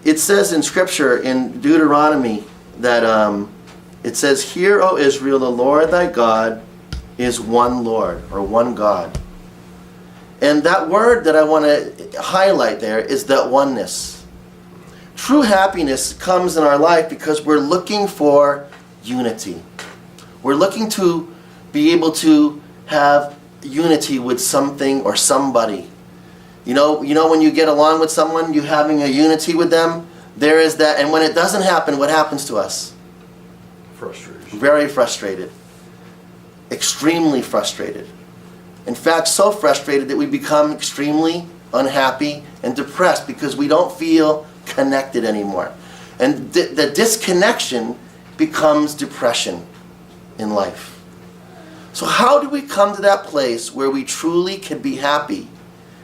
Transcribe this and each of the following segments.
it says in Scripture, in Deuteronomy, that it says, "Hear, O Israel, the Lord thy God is one Lord," or one God. And that word that I want to highlight there is that oneness. True happiness comes in our life because we're looking for unity. We're looking to be able to have unity with something or somebody. You know when you get along with someone, you having a unity with them, there is that. And when it doesn't happen, what happens to us? Frustration. Very frustrated. Extremely frustrated. In fact, so frustrated that we become extremely unhappy and depressed because we don't feel connected anymore. And the disconnection becomes depression in life. So how do we come to that place where we truly can be happy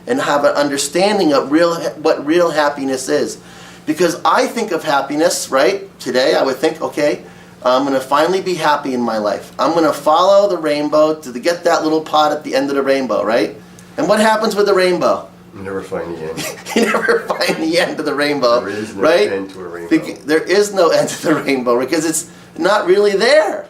and have an understanding of what real happiness is? Because I think of happiness, right? Today I would think, okay, I'm going to finally be happy in my life. I'm going to follow the rainbow to get that little pot at the end of the rainbow, right? And what happens with the rainbow? You never find the end. You never find the end of the rainbow, There is no right? end to a rainbow. There is no end to the rainbow because it's not really there,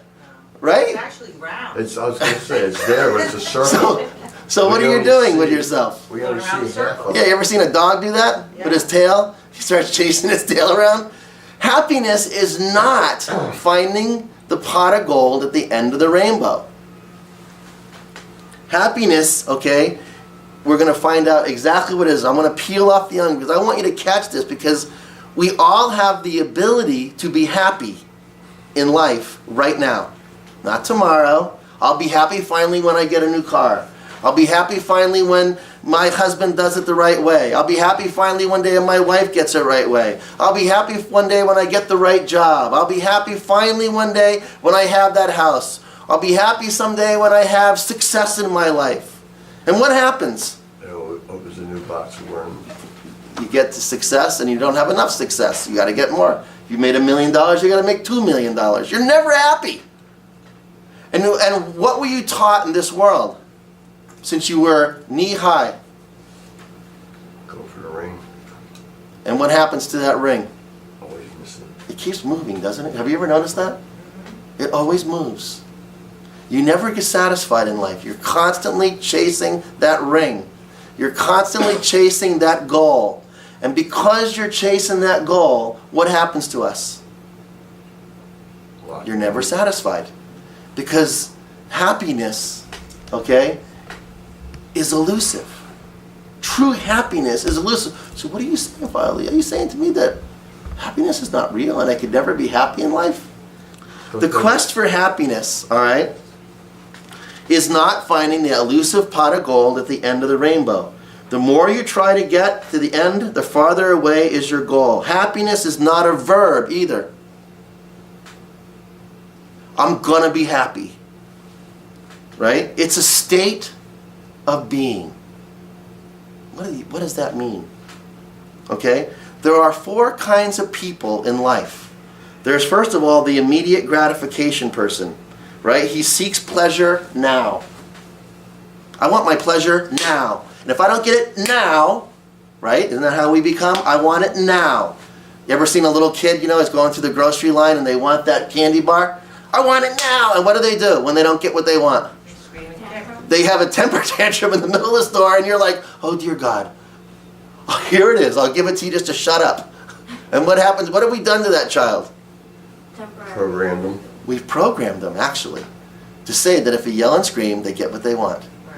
right? It's actually round. I was going to say, it's there, but it's a circle. So what We are you only doing with see- yourself? We only Going around see half circles. of Yeah, it. you ever seen a dog do that with his tail? He starts chasing his tail around. Happiness is not finding the pot of gold at the end of the rainbow. Happiness, okay, we're going to find out exactly what it is. I'm going to peel off the onion because I want you to catch this, because we all have the ability to be happy in life right now. Not tomorrow. I'll be happy finally when I get a new car. I'll be happy finally when my husband does it the right way. I'll be happy finally one day when my wife gets it right way. I'll be happy one day when I get the right job. I'll be happy finally one day when I have that house. I'll be happy someday when I have success in my life. And what happens? It opens a new box of worms. You get to success and you don't have enough success. You got to get more. If you made $1 million, you got to make $2 million. You're never happy. And what were you taught in this world since you were knee high? Go for the ring. And what happens to that ring? Always missing. It keeps moving, doesn't it? Have you ever noticed that? It always moves. You never get satisfied in life. You're constantly chasing that ring. You're constantly chasing that goal. And because you're chasing that goal, what happens to us? You're never satisfied. Because happiness, okay, is elusive. True happiness is elusive. So what are you saying, Violet? Are you saying to me that happiness is not real and I could never be happy in life? The quest for happiness, all right, is not finding the elusive pot of gold at the end of the rainbow. The more you try to get to the end, the farther away is your goal. Happiness is not a verb either. I'm gonna be happy, right? It's a state of being. What does that mean? Okay? There are 4 kinds of people in life. There's, first of all, the immediate gratification person, right? He seeks pleasure now. I want my pleasure now. And if I don't get it now, right? Isn't that how we become? I want it now. You ever seen a little kid, is going through the grocery line and they want that candy bar? I want it now. And what do when they don't get what they want? They have a temper tantrum in the middle of the store and you're like, oh dear God, oh, here it is. I'll give it to you just to shut up. And what happens? What have we done to that child? Programmed them. We've programmed them, actually, to say that if they yell and scream, they get what they want. Right.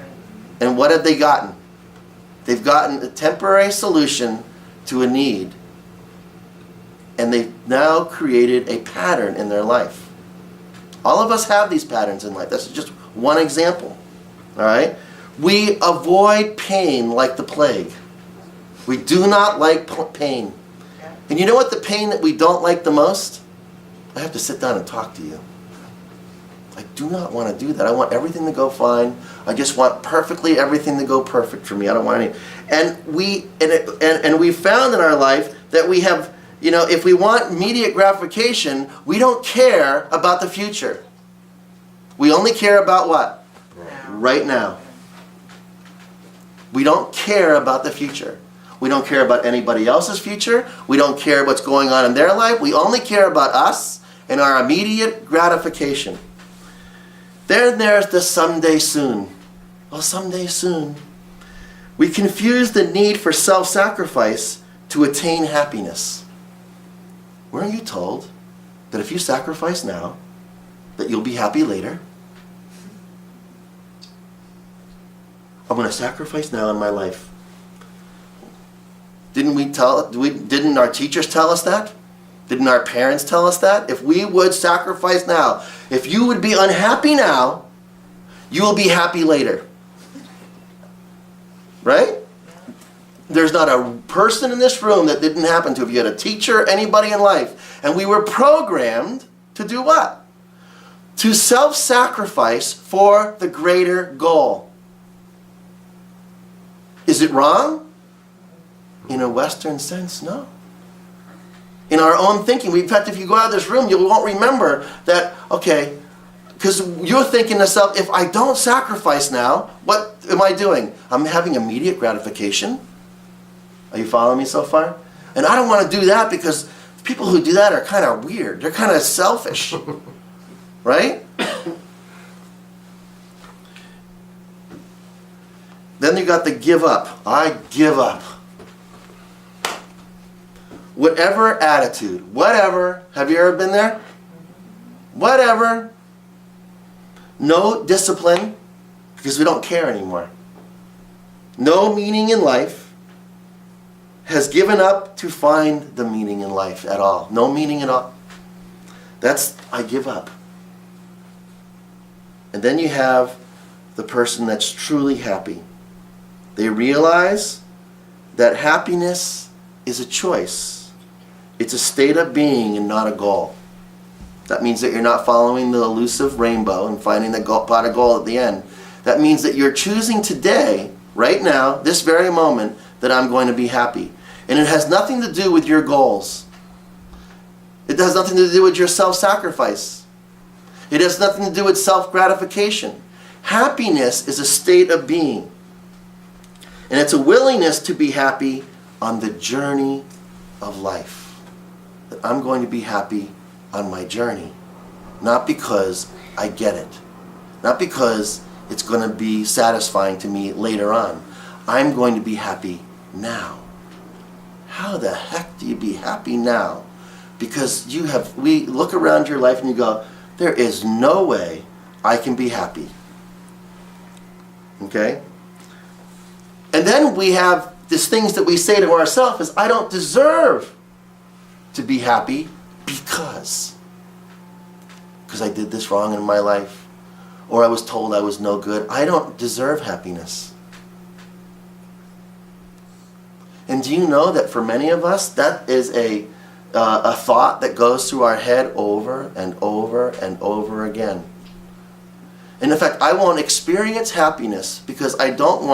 And what have they gotten? They've gotten a temporary solution to a need. And they've now created a pattern in their life. All of us have these patterns in life. That's just one example. All right? We avoid pain like the plague. We do not like pain. And you know what the pain that we don't like the most? I have to sit down and talk to you. I do not want to do that. I want everything to go fine. I just want perfectly everything to go perfect for me. I don't want any. And we found in our life that we have, if we want immediate gratification, we don't care about the future. We only care about what? Right now. We don't care about the future. We don't care about anybody else's future. We don't care what's going on in their life. We only care about us and our immediate gratification. Then there's the someday soon. Well, someday soon. We confuse the need for self-sacrifice to attain happiness. Weren't you told that if you sacrifice now, that you'll be happy later? I'm going to sacrifice now in my life. Didn't our teachers tell us that? Didn't our parents tell us that? If we would sacrifice now, if you would be unhappy now, you will be happy later. Right? There's not a person in this room that didn't happen to. If you had a teacher, anybody in life, and we were programmed to do what? To self-sacrifice for the greater goal. Is it wrong? In a Western sense, no. In our own thinking, in fact, if you go out of this room, you won't remember that, okay, because you're thinking to yourself, if I don't sacrifice now, what am I doing? I'm having immediate gratification. Are you following me so far? And I don't want to do that because people who do that are kind of weird. They're kind of selfish. Right? Then you got the give up. I give up. Whatever attitude, whatever. Have you ever been there? Whatever. No discipline, because we don't care anymore. No meaning in life. Has given up to find the meaning in life at all. No meaning at all. That's, I give up. And then you have the person that's truly happy. They realize that happiness is a choice. It's a state of being and not a goal. That means that you're not following the elusive rainbow and finding the pot of gold at the end. That means that you're choosing today, right now, this very moment, that I'm going to be happy. And it has nothing to do with your goals. It has nothing to do with your self-sacrifice. It has nothing to do with self-gratification. Happiness is a state of being. And it's a willingness to be happy on the journey of life. That I'm going to be happy on my journey. Not because I get it. Not because it's going to be satisfying to me later on. I'm going to be happy now. How the heck do you be happy now? Because we look around your life and you go, there is no way I can be happy. Okay? And then we have these things that we say to ourselves is, I don't deserve to be happy because I did this wrong in my life. Or I was told I was no good. I don't deserve happiness. And do you know that for many of us, that is a thought that goes through our head over and over and over again. And in fact, I won't experience happiness because I don't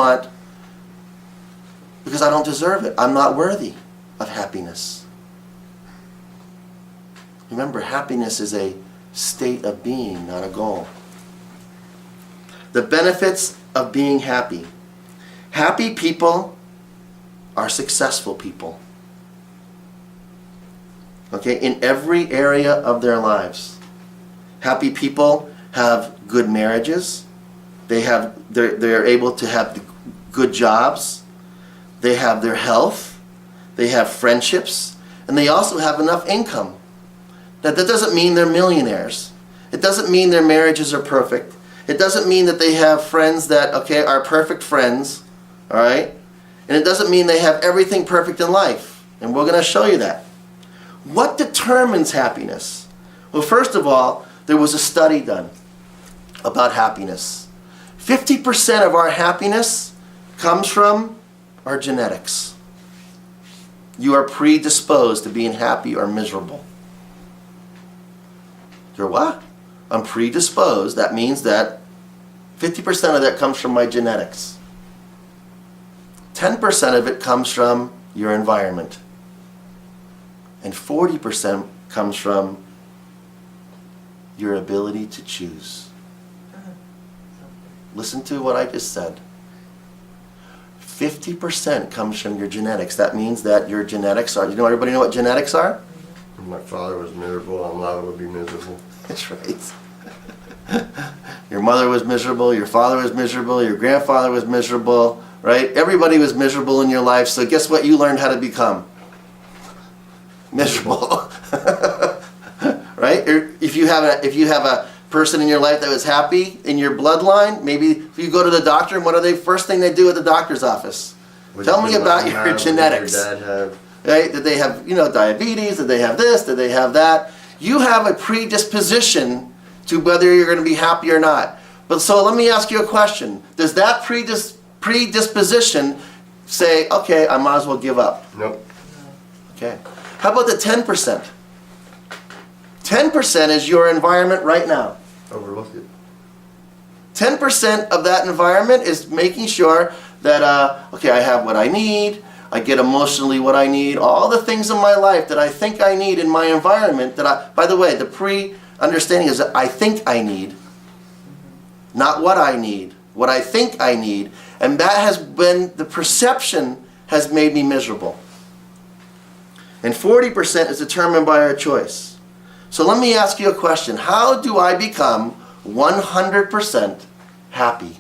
deserve it. I'm not worthy of happiness. Remember, happiness is a state of being, not a goal. The benefits of being happy. Happy people are successful people. Okay, in every area of their lives. Happy people have good marriages. They're able to have good jobs. They have their health. They have friendships. And they also have enough income. That doesn't mean they're millionaires. It doesn't mean their marriages are perfect. It doesn't mean that they have friends that, are perfect friends. All right? And it doesn't mean they have everything perfect in life. And we're going to show you that. What determines happiness? Well, first of all, there was a study done about happiness. 50% of our happiness comes from our genetics. You are predisposed to being happy or miserable. You're what? I'm predisposed. That means that 50% of that comes from my genetics. 10% of it comes from your environment. And 40% comes from your ability to choose. Listen to what I just said. 50% comes from your genetics. That means that your genetics are, everybody know what genetics are? My father was miserable, I'm liable to be miserable. That's right. Your mother was miserable, your father was miserable, your grandfather was miserable, right? Everybody was miserable in your life, so guess what you learned how to become? Miserable. Right? Or if you have a person in your life that was happy in your bloodline, maybe if you go to the doctor, and what are the first thing they do at the doctor's office? Tell me about your genetics. What did your dad have? Right? Did they have, diabetes? Did they have this? Did they have that? You have a predisposition to whether you're going to be happy or not. But so let me ask you a question. Does that predisposition say, okay, I might as well give up? Nope. Okay. How about the 10%? 10% is your environment right now. Overlooked it. 10% of that environment is making sure that, okay, I have what I need, I get emotionally what I need, all the things in my life that I think I need in my environment that by the way, the pre-understanding is that I think I need, not what I need, what I think I need, and that has been, the perception has made me miserable. And 40% is determined by our choice. So let me ask you a question. How do I become 100% happy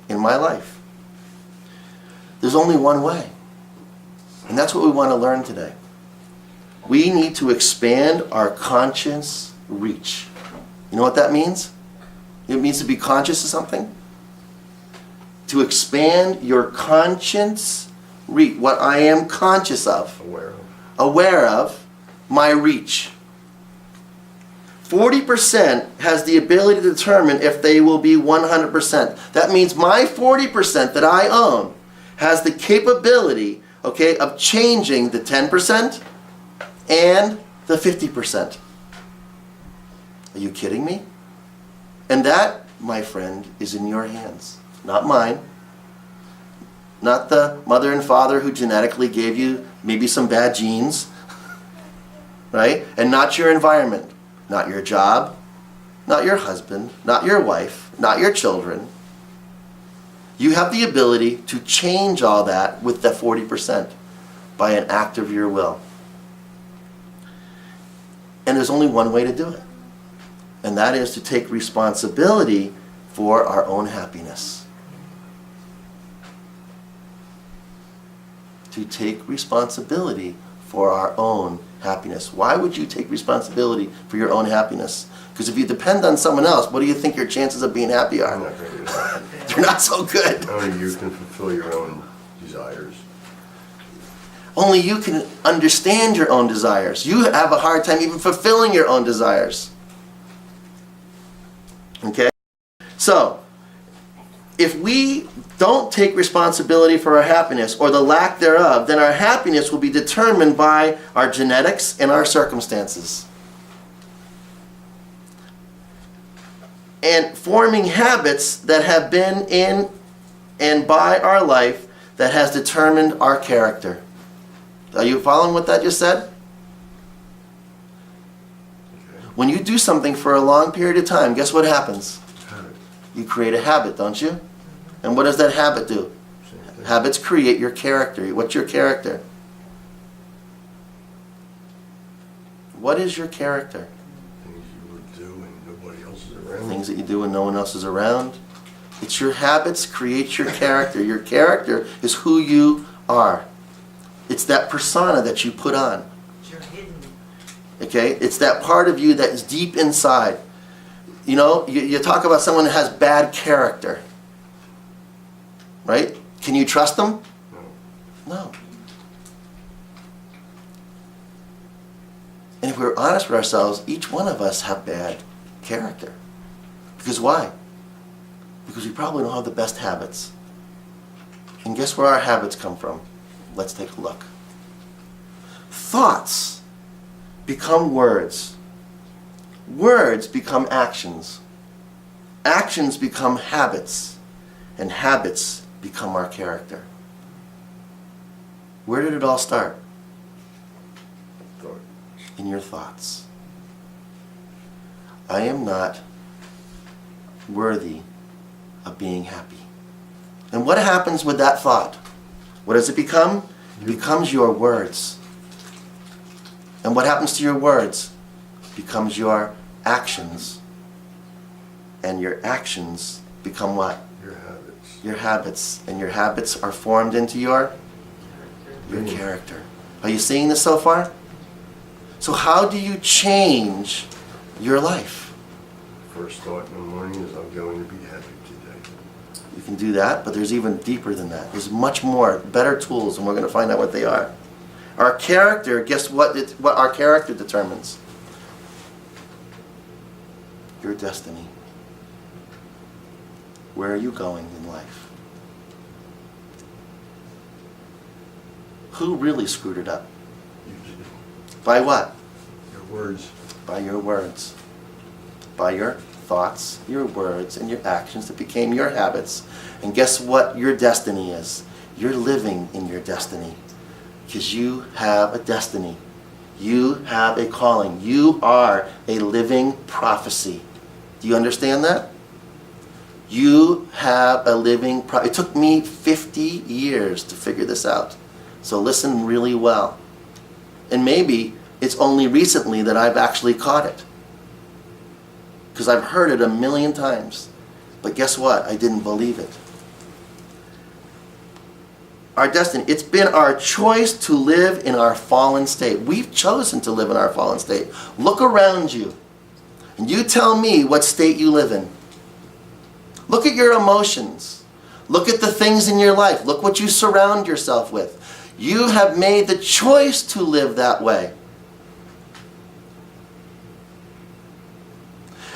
in my life? There's only one way. And that's what we want to learn today. We need to expand our conscious reach. You know what that means? It means to be conscious of something. To expand your conscience reach, what I am conscious of. Aware of my reach. 40% has the ability to determine if they will be 100%. That means my 40% that I own has the capability, okay, of changing the 10% and the 50%. Are you kidding me? And that, my friend, is in your hands, not mine. Not the mother and father who genetically gave you maybe some bad genes, right? And not your environment. Not your job, not your husband, not your wife, not your children. You have the ability to change all that with the 40% by an act of your will. And there's only one way to do it. And that is to take responsibility for our own happiness. To take responsibility for our own happiness. Why would you take responsibility for your own happiness? Because if you depend on someone else, what do you think your chances of being happy are? They're not so good. Only you can fulfill your own desires. Only you can understand your own desires. You have a hard time even fulfilling your own desires. Okay? So, if we don't take responsibility for our happiness or the lack thereof, then our happiness will be determined by our genetics and our circumstances. And forming habits that have been in and by our life that has determined our character. Are you following what that just said? When you do something for a long period of time, guess what happens? You create a habit, don't you? And what does that habit do? Habits create your character. What's your character? What is your character? Things you would do when nobody else is around. Things that you do when no one else is around. It's your habits create your character. Your character is who you are. It's that persona that you put on. You're hidden. Okay? It's that part of you that is deep inside. You know, you talk about someone that has bad character. Right? Can you trust them? No. And if we're honest with ourselves, each one of us have bad character. Because why? Because we probably don't have the best habits. And guess where our habits come from? Let's take a look. Thoughts become words. Words become actions. Actions become habits. And habits become our character. Where did it all start? In your thoughts. I am not worthy of being happy. And what happens with that thought? What does it become? It becomes your words. And what happens to your words? It becomes your actions. And your actions become what? Your habits. Your habits. And your habits are formed into your character. Are you seeing this so far? So how do you change your life? First thought in the morning is, I'm going to be happy today. You can do that, but there's even deeper than that. There's much more, better tools, and we're going to find out what they are. Our character, guess what our character determines? Your destiny. Where are you going in life? Who really screwed it up? You did. By what? Your words. By your words. By your thoughts, your words, and your actions that became your habits. And guess what your destiny is? You're living in your destiny. Because you have a destiny. You have a calling. You are a living prophecy. Do you understand that? You have a living prophecy. It took me 50 years to figure this out. So listen really well. And maybe it's only recently that I've actually caught it. Because I've heard it a million times. But guess what? I didn't believe it. Our destiny. It's been our choice to live in our fallen state. We've chosen to live in our fallen state. Look around you. And you tell me what state you live in. Look at your emotions. Look at the things in your life. Look what you surround yourself with. You have made the choice to live that way.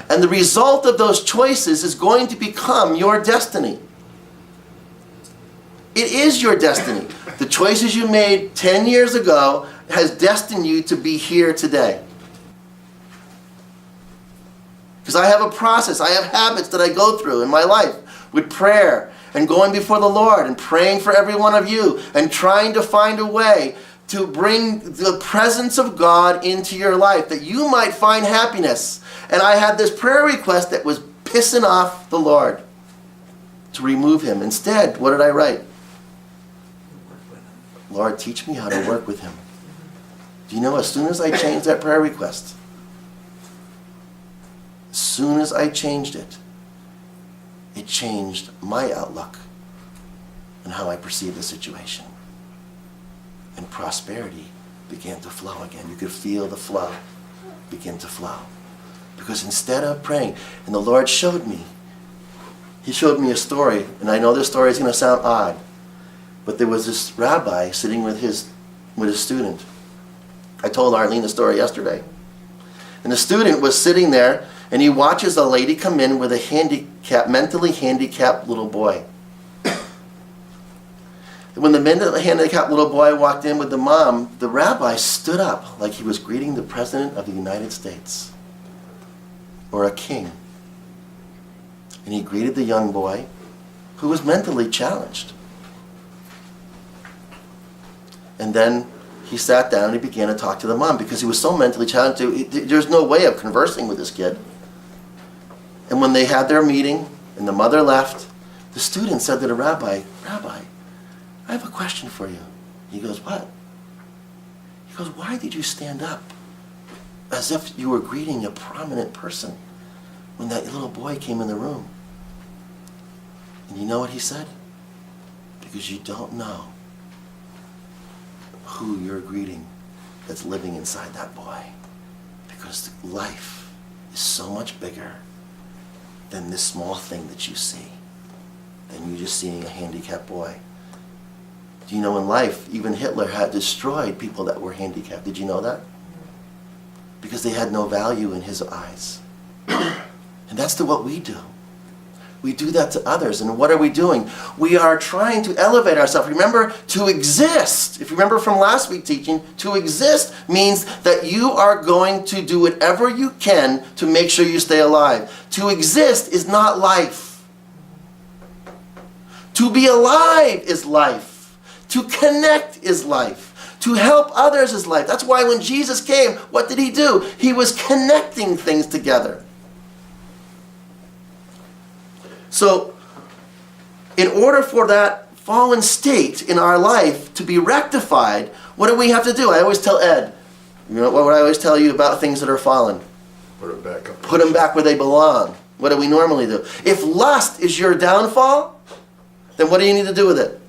And the result of those choices is going to become your destiny. It is your destiny. The choices you made 10 years ago has destined you to be here today. Because I have a process, I have habits that I go through in my life with prayer and going before the Lord and praying for every one of you and trying to find a way to bring the presence of God into your life that you might find happiness. And I had this prayer request that was pissing off the Lord to remove him. Instead, what did I write? Lord, teach me how to work with him. Do you know, as soon as I changed that prayer request, as soon as I changed it, it changed my outlook and how I perceive the situation. And prosperity began to flow again. You could feel the flow begin to flow. Because instead of praying, and the Lord showed me, he showed me a story, and I know this story is going to sound odd, but there was this rabbi sitting with his student. I told Arlene the story yesterday. And the student was sitting there, and he watches a lady come in with a mentally handicapped little boy. And when the mentally handicapped little boy walked in with the mom, the rabbi stood up like he was greeting the President of the United States or a king. And he greeted the young boy who was mentally challenged. And then he sat down and he began to talk to the mom because he was so mentally challenged. There's no way of conversing with this kid. And when they had their meeting and the mother left, the student said to the rabbi, "Rabbi, I have a question for you." He goes, "What?" He goes, "Why did you stand up as if you were greeting a prominent person when that little boy came in the room?" And you know what he said? Because you don't know who you're greeting that's living inside that boy. Because life is so much bigger than this small thing that you see, than you just seeing a handicapped boy. Do you know in life, even Hitler had destroyed people that were handicapped? Did you know that? Because they had no value in his eyes. And that's what we do. We do that to others. And what are we doing? We are trying to elevate ourselves. Remember, to exist, if you remember from last week's teaching, to exist means that you are going to do whatever you can to make sure you stay alive. To exist is not life. To be alive is life. To connect is life. To help others is life. That's why when Jesus came, what did he do? He was connecting things together. So, in order for that fallen state in our life to be rectified, what do we have to do? I always tell Ed, you know, what would I always tell you about things that are fallen? Put it back up. Put them back where they belong. What do we normally do? If lust is your downfall, then what do you need to do with it?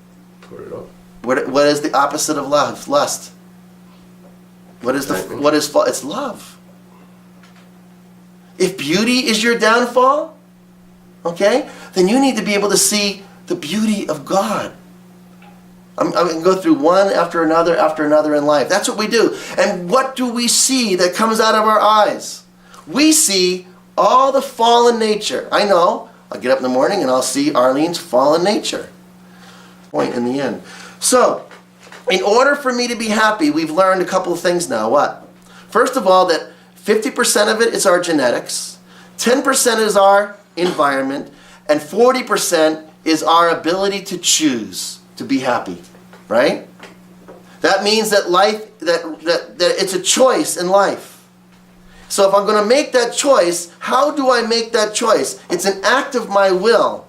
Put it up. What is the opposite of love? Lust. What is it's love. If beauty is your downfall, okay, then you need to be able to see the beauty of God. I'm going to go through one after another in life. That's what we do. And what do we see that comes out of our eyes? We see all the fallen nature. I know. I'll get up in the morning and I'll see Arlene's fallen nature. Point in the end. So, in order for me to be happy, we've learned a couple of things now. What? First of all, that 50% of it is our genetics, 10% is our environment, and 40% is our ability to choose to be happy. Right? That means that life, that it's a choice in life. So if I'm going to make that choice, how do I make that choice? It's an act of my will.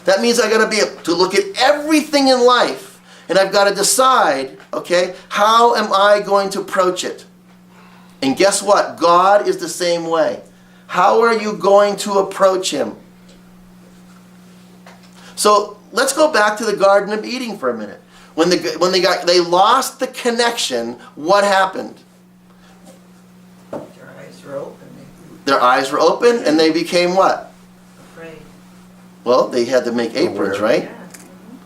That means I got to be able to look at everything in life, and I've got to decide, okay, how am I going to approach it? And guess what? God is the same way. How are you going to approach Him? So let's go back to the Garden of Eden for a minute. When they lost the connection, what happened? Their eyes were open. Their eyes were open, and they became what? Afraid. Well, they had to make aprons, right? Yeah.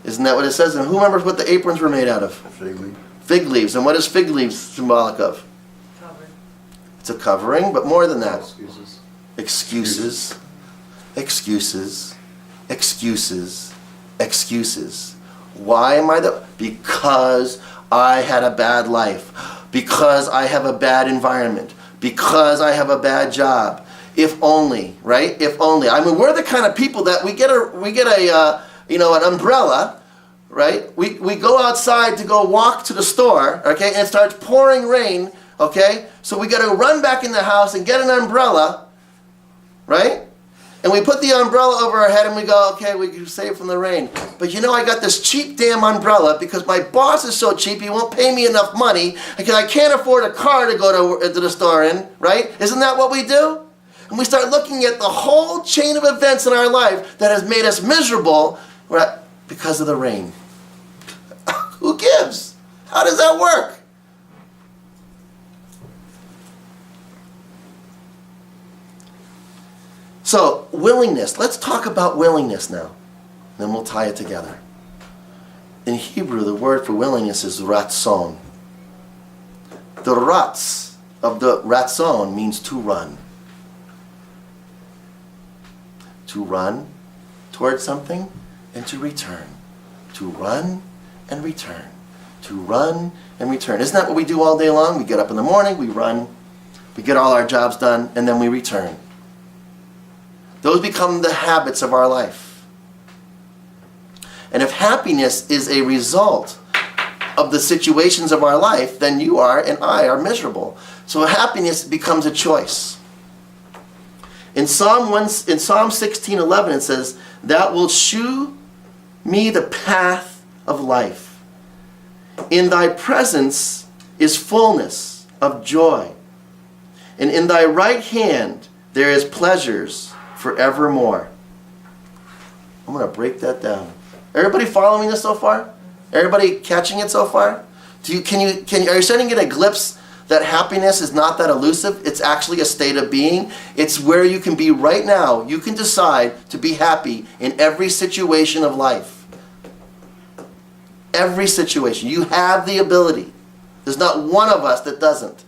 Isn't that what it says? And who remembers what the aprons were made out of? Fig leaf. Fig leaves. And what is fig leaves symbolic of? Covered. It's a covering, but more than that. Excuses. Excuses. Excuses. Excuses. Excuses. Why am I the... Because I had a bad life. Because I have a bad environment. Because I have a bad job. If only, right? If only. I mean, we're the kind of people that we get an umbrella, right? We go outside to go walk to the store, okay, and it starts pouring rain, okay? So we got to run back in the house and get an umbrella, right? And we put the umbrella over our head and we go, okay, we can save from the rain. But you know, I got this cheap damn umbrella because my boss is so cheap, he won't pay me enough money because I can't afford a car to go to the store in, right? Isn't that what we do? And we start looking at the whole chain of events in our life that has made us miserable, right, because of the rain. Who gives? How does that work? So, willingness. Let's talk about willingness now. Then we'll tie it together. In Hebrew, the word for willingness is ratzon. The ratz of the ratzon means to run. To run towards something and to return. To run and return. To run and return. Isn't that what we do all day long? We get up in the morning, we run, we get all our jobs done, and then we return. Those become the habits of our life. And if happiness is a result of the situations of our life, then you are and I are miserable. So happiness becomes a choice. In Psalm 16:11 it says, "Thou wilt shew me the path of life. In thy presence is fullness of joy. And in thy right hand there is pleasures forevermore." I'm going to break that down. Everybody following this so far? Everybody catching it so far? Are you starting to get a glimpse that happiness is not that elusive? It's actually a state of being. It's where you can be right now. You can decide to be happy in every situation of life. Every situation. You have the ability. There's not one of us that doesn't.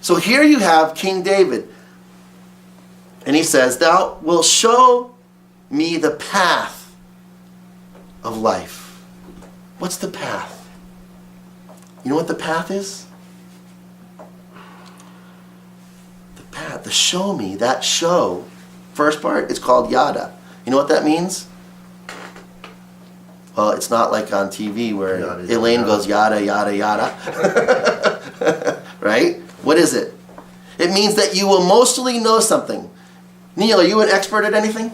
So here you have King David. And he says, "Thou wilt show me the path of life." What's the path? You know what the path is? The path, the show me, that show, first part, it's called yada. You know what that means? Well, it's not like on TV where Yada, Elaine yada. goes yada, yada, yada. Right? What is it? It means that you emotionally know something. Neil, are you an expert at anything?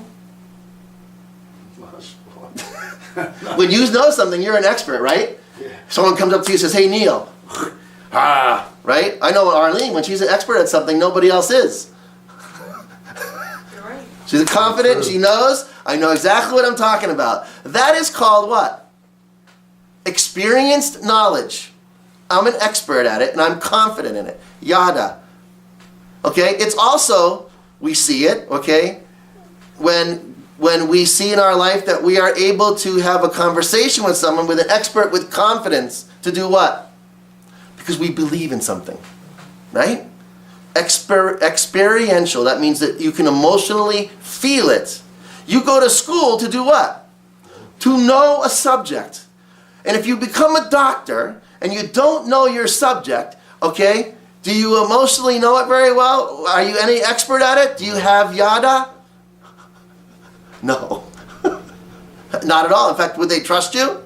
When you know something, you're an expert, right? Yeah. Someone comes up to you and says, hey, Neil. Right? I know Arlene, when she's an expert at something, nobody else is. You're right. She's confident, she knows, I know exactly what I'm talking about. That is called what? Experienced knowledge. I'm an expert at it and I'm confident in it. Yada. Okay? It's also, we see it, okay? When we see in our life that we are able to have a conversation with someone, with an expert with confidence, to do what? Because we believe in something. Right? Experiential. That means that you can emotionally feel it. You go to school to do what? To know a subject. And if you become a doctor and you don't know your subject, okay, do you emotionally know it very well? Are you any expert at it? Do you have yada? No. Not at all. In fact, would they trust you?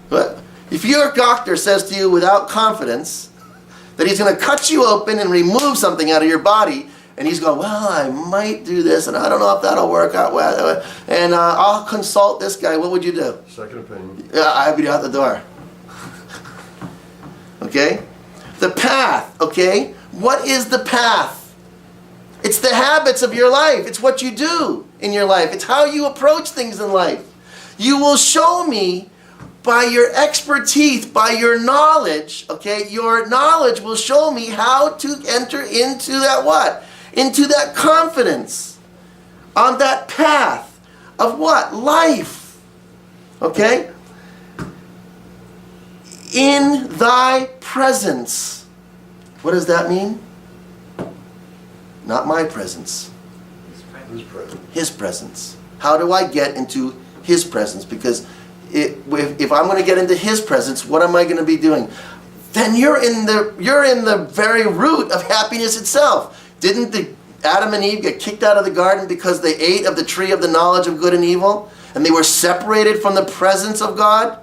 What? If your doctor says to you without confidence that he's going to cut you open and remove something out of your body, and he's going, well, I might do this, and I don't know if that'll work out well, and I'll consult this guy, what would you do? Second opinion. Yeah, I'd be out the door. Okay? The path, okay? What is the path? It's the habits of your life. It's what you do in your life. It's how you approach things in life. You will show me by your expertise, by your knowledge, okay? Your knowledge will show me how to enter into that what? Into that confidence. On that path of what? Life. Okay? In thy presence. What does that mean? Not my presence. Who's present? His presence. How do I get into his presence? Because if I'm going to get into his presence, what am I going to be doing? Then you're in the very root of happiness itself. Didn't Adam and Eve get kicked out of the garden because they ate of the tree of the knowledge of good and evil? And they were separated from the presence of God?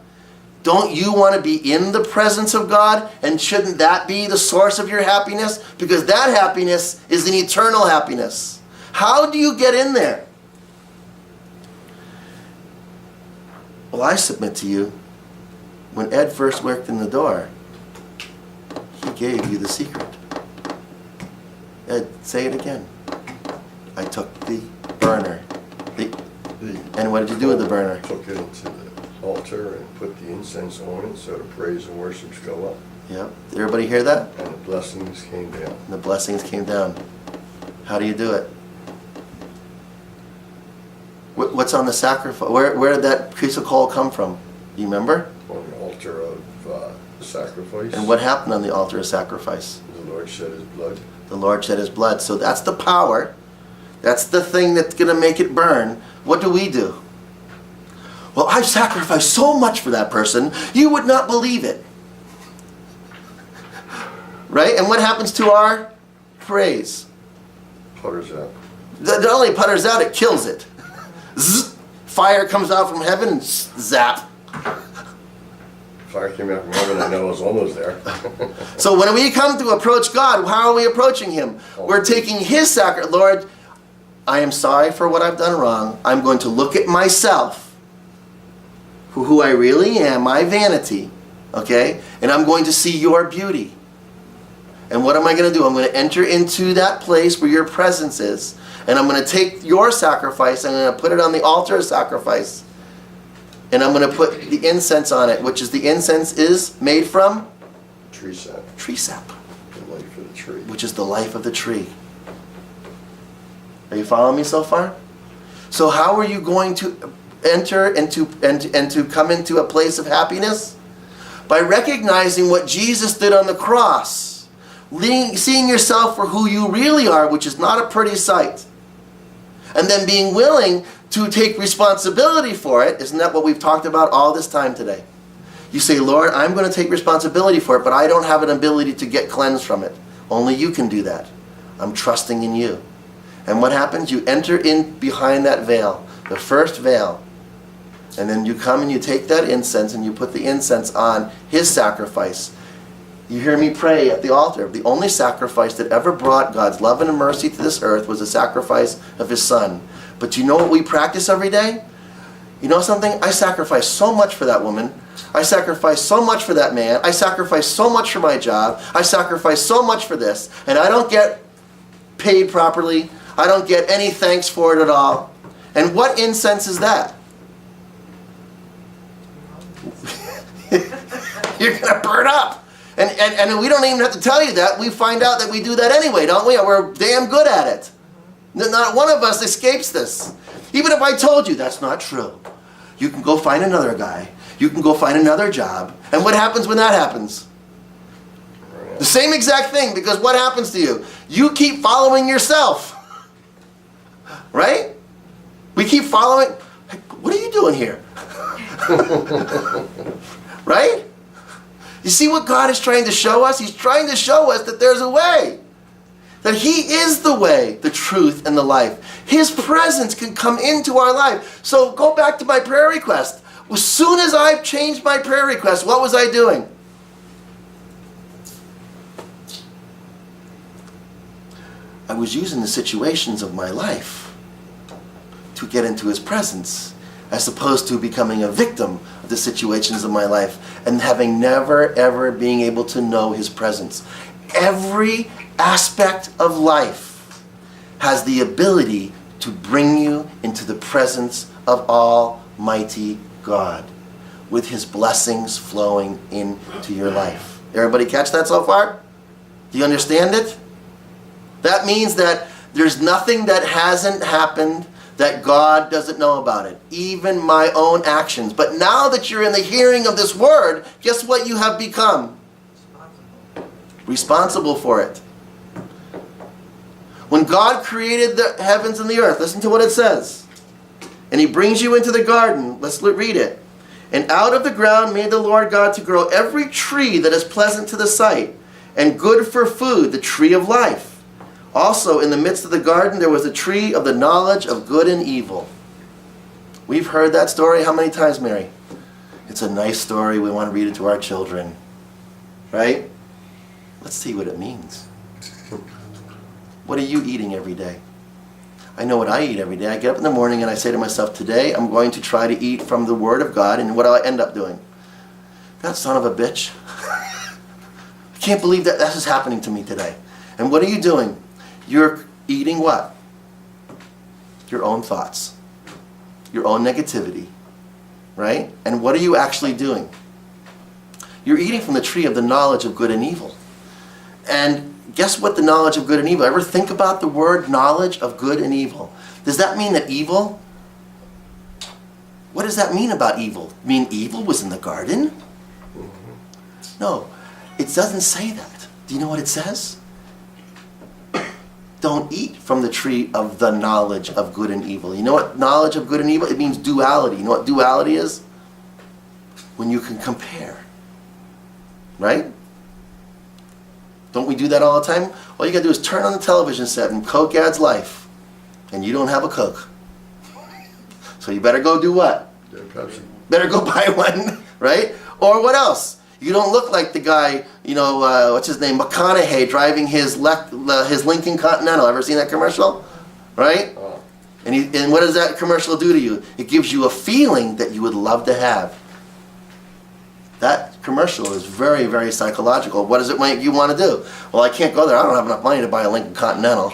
Don't you want to be in the presence of God? And shouldn't that be the source of your happiness? Because that happiness is an eternal happiness. How do you get in there? Well, I submit to you, when Ed first worked in the door, he gave you the secret. Ed, say it again. I took the burner. And what did you do with the burner? Took it to the altar and put the incense on it so the praise and worships go up. Yep. Did everybody hear that? And the blessings came down. And the blessings came down. How do you do it? What's on the sacrifice? Where did that piece of coal come from? Do you remember? On the altar of the sacrifice. And what happened on the altar of sacrifice? The Lord shed his blood. The Lord shed his blood. So that's the power. That's the thing that's going to make it burn. What do? Well, I've sacrificed so much for that person, you would not believe it. Right? And what happens to our praise? Putters out. Not only putters out, it kills it. Zzz, fire comes out from heaven and zap. Fire came out from heaven, I know I was almost there. So when we come to approach God, how are we approaching him? We're taking his sacrifice. Lord, I am sorry for what I've done wrong. I'm going to look at myself, for who I really am, my vanity, okay? And I'm going to see your beauty. And what am I going to do? I'm going to enter into that place where your presence is. And I'm going to take your sacrifice, and I'm going to put it on the altar of sacrifice. And I'm going to put the incense on it, which is the incense is made from? Tree sap. Tree sap. The life of the tree. Which is the life of the tree. Are you following me so far? So how are you going to enter into and to come into a place of happiness? By recognizing what Jesus did on the cross. Seeing yourself for who you really are, which is not a pretty sight. And then being willing to take responsibility for it. Isn't that what we've talked about all this time today? You say, Lord, I'm going to take responsibility for it, but I don't have an ability to get cleansed from it. Only you can do that. I'm trusting in you. And what happens? You enter in behind that veil, the first veil. And then you come and you take that incense and you put the incense on his sacrifice. You hear me pray at the altar. The only sacrifice that ever brought God's love and mercy to this earth was the sacrifice of his son. But you know what we practice every day? You know something? I sacrificed so much for that woman. I sacrificed so much for that man. I sacrificed so much for my job. I sacrificed so much for this. And I don't get paid properly. I don't get any thanks for it at all. And what incense is that? You're going to burn up. And we don't even have to tell you that. We find out that we do that anyway, don't we? We're damn good at it. Not one of us escapes this. Even if I told you that's not true. You can go find another guy. You can go find another job. And what happens when that happens? The same exact thing, because what happens to you? You keep following yourself. Right? We keep following. What are you doing here? Right? You see what God is trying to show us? He's trying to show us that there's a way. That He is the way, the truth, and the life. His presence can come into our life. So go back to my prayer request. As soon as I've changed my prayer request, what was I doing? I was using the situations of my life to get into His presence, as opposed to becoming a victim of the situations of my life and having never, ever being able to know His presence. Every aspect of life has the ability to bring you into the presence of Almighty God, with His blessings flowing into your life. Everybody catch that so far? Do you understand it? That means that there's nothing that hasn't happened that God doesn't know about it. Even my own actions. But now that you're in the hearing of this word, guess what you have become? Responsible for it. When God created the heavens and the earth, listen to what it says. And He brings you into the garden. Let's read it. And out of the ground made the Lord God to grow every tree that is pleasant to the sight and good for food, the tree of life. Also in the midst of the garden there was a tree of the knowledge of good and evil. We've heard that story how many times, Mary? It's a nice story. We want to read it to our children. Right? Let's see what it means. What are you eating every day? I know what I eat every day. I get up in the morning and I say to myself, today I'm going to try to eat from the Word of God. And what do I end up doing? That son of a bitch. I can't believe that this is happening to me today. And what are you doing? You're eating what? Your own thoughts. Your own negativity. Right? And what are you actually doing? You're eating from the tree of the knowledge of good and evil. And guess what the knowledge of good and evil? Ever think about the word knowledge of good and evil? Does that mean that evil? What does that mean about evil? Mean evil was in the garden? No, it doesn't say that. Do you know what it says? Don't eat from the tree of the knowledge of good and evil. You know what knowledge of good and evil? It means duality. You know what duality is? When you can compare. Right? Don't we do that all the time? All you got to do is turn on the television set and Coke adds life. And you don't have a Coke. So you better go do what? Pepsi. Better go buy one, right? Or what else? You don't look like the guy, what's his name, McConaughey, driving his Lincoln Continental. Ever seen that commercial? Right? Oh. And what does that commercial do to you? It gives you a feeling that you would love to have. That commercial is very, very psychological. What does it make you want to do? Well, I can't go there. I don't have enough money to buy a Lincoln Continental.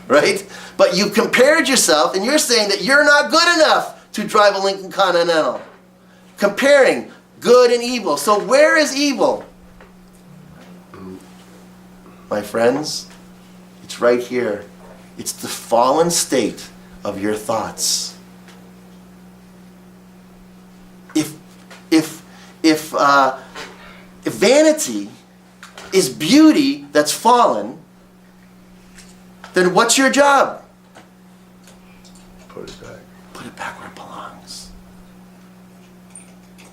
Right? But you compared yourself, and you're saying that you're not good enough to drive a Lincoln Continental. Comparing good and evil. So where is evil? My friends, it's right here. It's the fallen state of your thoughts. If vanity is beauty that's fallen, then what's your job? Put it back. Put it back where it belongs.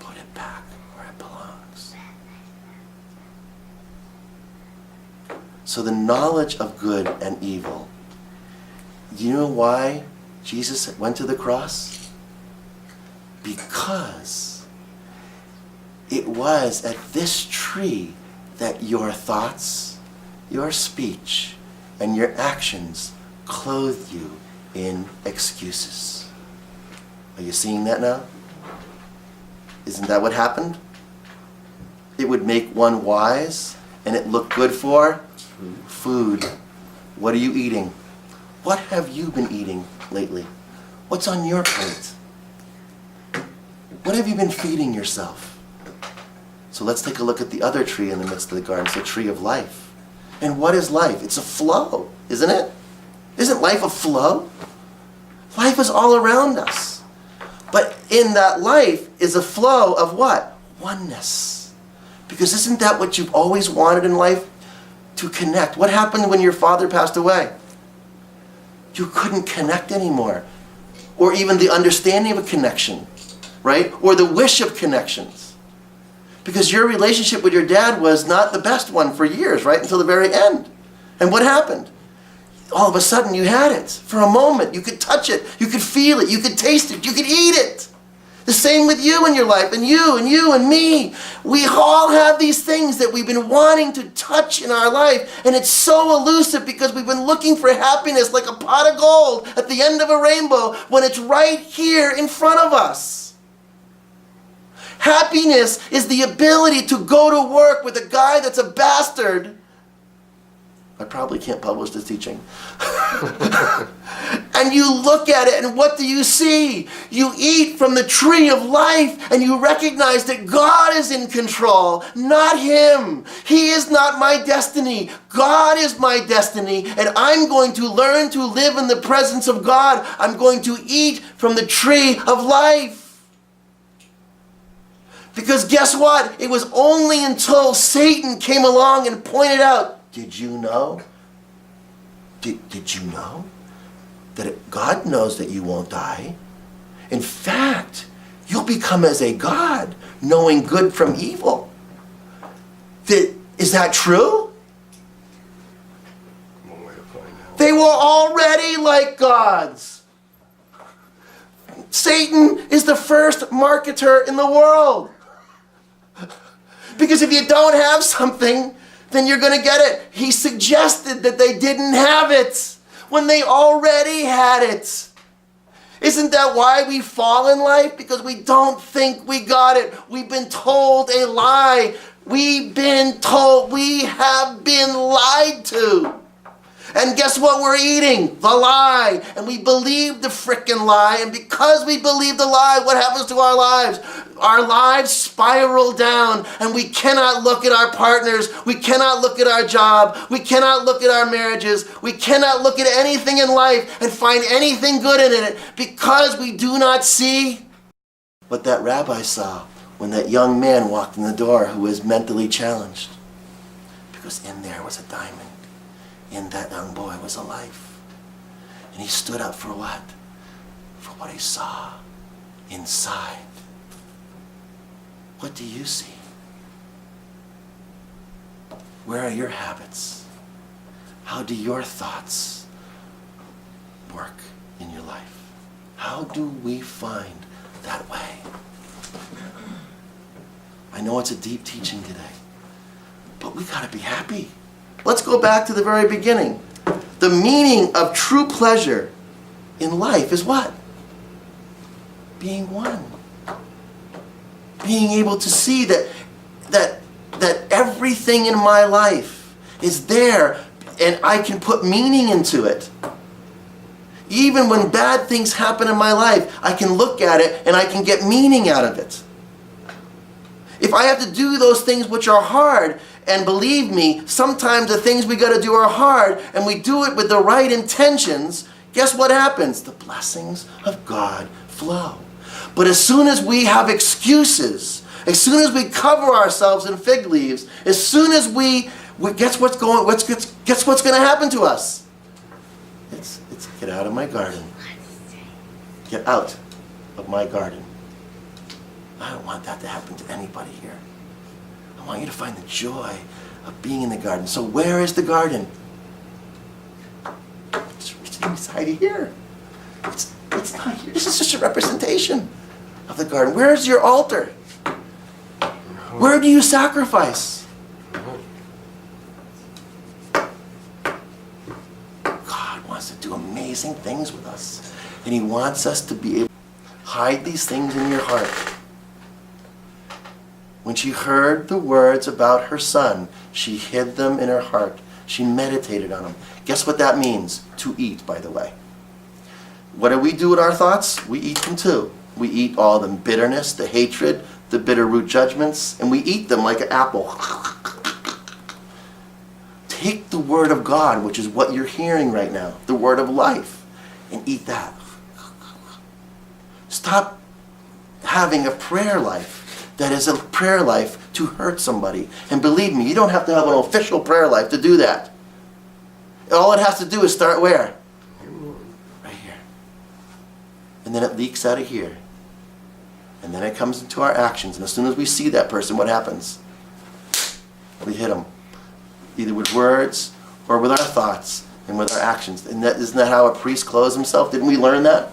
Put it back where it belongs. So the knowledge of good and evil. Do you know why Jesus went to the cross? Because it was at this tree that your thoughts, your speech, and your actions clothed you in excuses. Are you seeing that now? Isn't that what happened? It would make one wise, and it looked good for food. What are you eating? What have you been eating lately? What's on your plate? What have you been feeding yourself? So let's take a look at the other tree in the midst of the garden. It's the tree of life. And what is life? It's a flow, isn't it? Isn't life a flow? Life is all around us. But in that life is a flow of what? Oneness. Because isn't that what you've always wanted in life? To connect. What happened when your father passed away? You couldn't connect anymore. Or even the understanding of a connection, right? Or the wish of connections. Because your relationship with your dad was not the best one for years, right? Until the very end. And what happened? All of a sudden you had it. For a moment, you could touch it, you could feel it, you could taste it, you could eat it. The same with you in your life, and you and me. We all have these things that we've been wanting to touch in our life, and it's so elusive because we've been looking for happiness like a pot of gold at the end of a rainbow when it's right here in front of us. Happiness is the ability to go to work with a guy that's a bastard. I probably can't publish this teaching. And you look at it, and what do you see? You eat from the tree of life, and you recognize that God is in control, not him. He is not my destiny. God is my destiny, and I'm going to learn to live in the presence of God. I'm going to eat from the tree of life. Because guess what? It was only until Satan came along and pointed out, did you know? Did you know that God knows that you won't die? In fact, you'll become as a God, knowing good from evil. Is that true? One way to find out. They were already like gods. Satan is the first marketer in the world. Because if you don't have something, then you're going to get it. He suggested that they didn't have it when they already had it. Isn't that why we fall in life? Because we don't think we got it. We've been told a lie. We've been told, we have been lied to. And guess what we're eating? The lie. And we believe the frickin' lie. And because we believe the lie, what happens to our lives? Our lives spiral down, and we cannot look at our partners. We cannot look at our job. We cannot look at our marriages. We cannot look at anything in life and find anything good in it because we do not see what that rabbi saw when that young man walked in the door who was mentally challenged. Because in there was a diamond. In that young boy was a life. And he stood up for what? For what he saw inside. What do you see? Where are your habits? How do your thoughts work in your life? How do we find that way? I know it's a deep teaching today, but we got to be happy. Let's go back to the very beginning. The meaning of true pleasure in life is what? Being one. Being able to see that everything in my life is there and I can put meaning into it. Even when bad things happen in my life, I can look at it and I can get meaning out of it. If I have to do those things which are hard, and believe me, sometimes the things we got to do are hard, and we do it with the right intentions, guess what happens? The blessings of God flow. But as soon as we have excuses, as soon as we cover ourselves in fig leaves, as soon as we guess what's going to happen to us? It's get out of my garden. Get out of my garden. I don't want that to happen to anybody here. I want you to find the joy of being in the garden. So where is the garden? It's inside here. It's not here. This is just a representation of the garden. Where is your altar? Where do you sacrifice? God wants to do amazing things with us. And he wants us to be able. hide these things in your heart. When she heard the words about her son, she hid them in her heart. She meditated on them. Guess what that means? To eat, by the way. What do we do with our thoughts? We eat them too. We eat all the bitterness, the hatred, the bitter root judgments, and we eat them like an apple. Take the Word of God, which is what you're hearing right now, the Word of life, and eat that. Stop having a prayer life that is a prayer life to hurt somebody. And believe me, you don't have to have an official prayer life to do that. All it has to do is start where? Right here. And then it leaks out of here. And then it comes into our actions. And as soon as we see that person, what happens? We hit them. Either with words or with our thoughts and with our actions. And isn't that how a priest clothes himself? Didn't we learn that?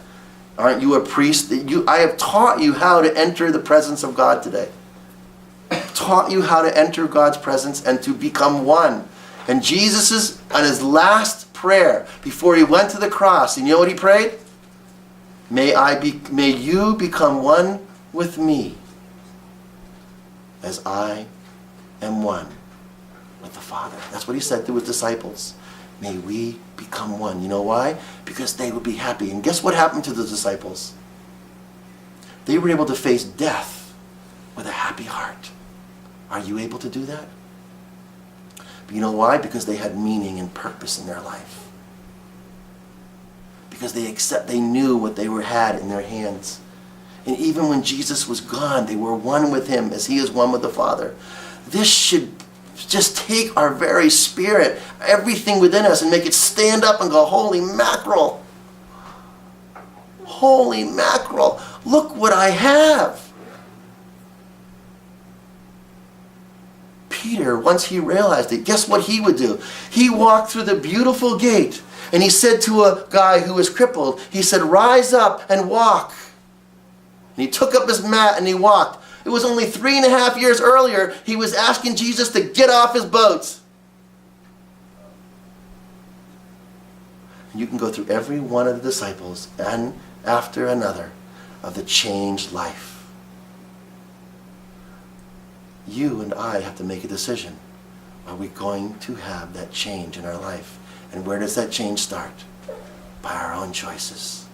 Aren't you a priest? I have taught you how to enter the presence of God today. Taught you how to enter God's presence and to become one. And Jesus, on his last prayer before he went to the cross, and you know what he prayed? May you become one with me as I am one with the Father. That's what he said to his disciples. May we become one. You know why? Because they would be happy. And guess what happened to the disciples? They were able to face death with a happy heart. Are you able to do that? But you know why? Because they had meaning and purpose in their life. Because they knew what they had in their hands. And even when Jesus was gone, they were one with him as he is one with the Father. This should just take our very spirit, everything within us, and make it stand up and go, holy mackerel. Holy mackerel. Look what I have. Peter, once he realized it, guess what he would do? He walked through the beautiful gate, and he said to a guy who was crippled, he said, rise up and walk. And he took up his mat and he walked. It was only 3.5 years earlier he was asking Jesus to get off his boat. You can go through every one of the disciples and after another of the changed life. You and I have to make a decision. Are we going to have that change in our life? And where does that change start? By our own choices.